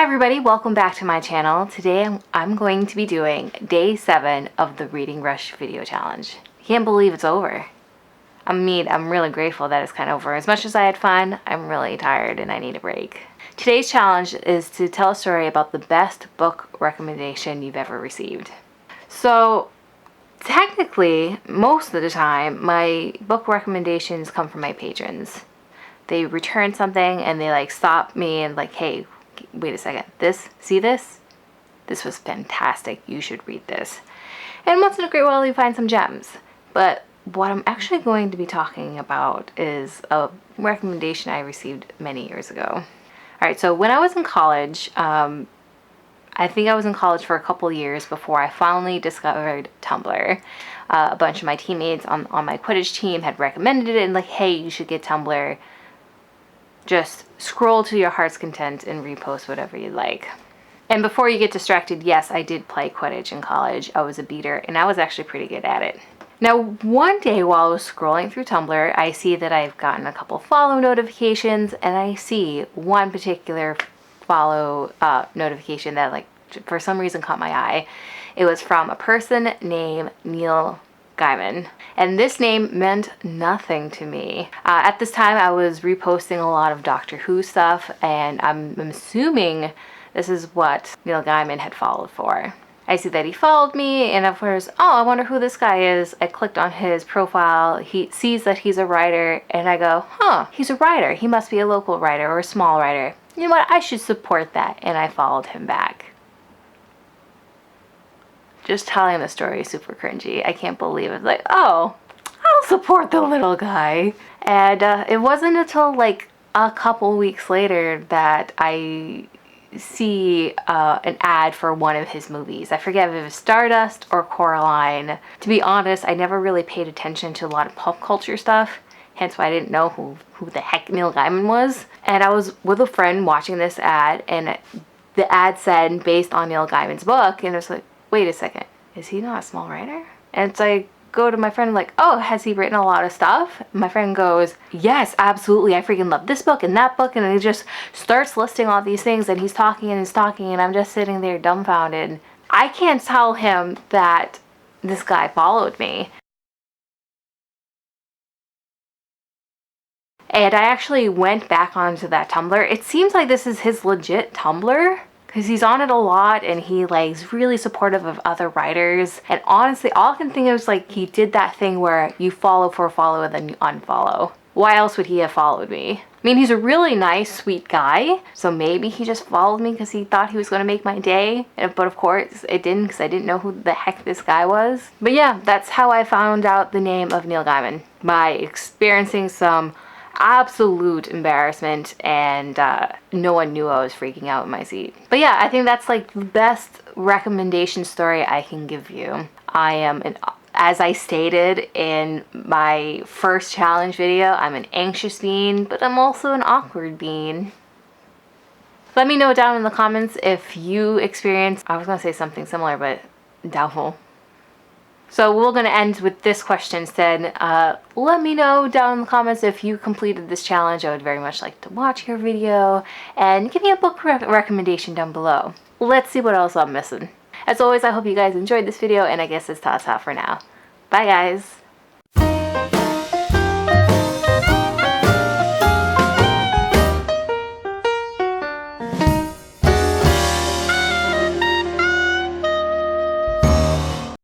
Hi everybody, welcome back to my channel. Today I'm going to be doing day 7 of the Reading Rush video challenge. I can't believe it's over. I'm really grateful that it's kind of over. As much as I had fun, I'm really tired and I need a break. Today's challenge is to tell a story about the best book recommendation you've ever received. So technically, most of the time, my book recommendations come from my patrons. They return something and they stop me and hey, wait a second, see this? This was fantastic, you should read this. And once in a great while you find some gems. But what I'm actually going to be talking about is a recommendation I received many years ago. Alright, so when I was in college, I think I was in college for a couple years before I finally discovered Tumblr. A bunch of my teammates on my Quidditch team had recommended it and hey, you should get Tumblr. Just scroll to your heart's content and repost whatever you like. And before you get distracted, yes, I did play Quidditch in college. I was a beater and I was actually pretty good at it. Now, one day while I was scrolling through Tumblr, I see that I've gotten a couple follow notifications and I see one particular follow notification that for some reason caught my eye. It was from a person named Neil Gaiman. And this name meant nothing to me. At this time I was reposting a lot of Doctor Who stuff and I'm assuming this is what Neil Gaiman had followed for. I see that he followed me and of course, oh, I wonder who this guy is. I clicked on his profile. He sees that he's a writer and I go, huh, he's a writer. He must be a local writer or a small writer. You know what, I should support that, and I followed him back. Just telling the story is super cringy. I can't believe it. Oh, I'll support the little guy. And it wasn't until a couple weeks later that I see an ad for one of his movies. I forget if it was Stardust or Coraline. To be honest, I never really paid attention to a lot of pop culture stuff, hence why I didn't know who the heck Neil Gaiman was. And I was with a friend watching this ad, and the ad said based on Neil Gaiman's book, and it was like, wait a second, is he not a small writer? And so I go to my friend oh, has he written a lot of stuff? My friend goes, yes, absolutely, I freaking love this book and that book, and he just starts listing all these things and he's talking and I'm just sitting there dumbfounded. I can't tell him that this guy followed me. And I actually went back onto that Tumblr. It seems like this is his legit Tumblr, because he's on it a lot and he's really supportive of other writers. And honestly, all I can think of is he did that thing where you follow for a follow and then you unfollow. Why else would he have followed me? I mean, he's a really nice, sweet guy, so maybe he just followed me because he thought he was going to make my day. But of course, it didn't, because I didn't know who the heck this guy was. But yeah, that's how I found out the name of Neil Gaiman, by experiencing some absolute embarrassment, and no one knew I was freaking out in my seat. But yeah, I think that's the best recommendation story I can give you. I am as I stated in my first challenge video, I'm an anxious bean, but I'm also an awkward bean. Let me know down in the comments if you experience, I was gonna say something similar, but doubtful. So we're going to end with this question instead. Let me know down in the comments if you completed this challenge. I would very much like to watch your video, and give me a book recommendation down below. Let's see what else I'm missing. As always, I hope you guys enjoyed this video, and I guess it's ta-ta for now. Bye guys!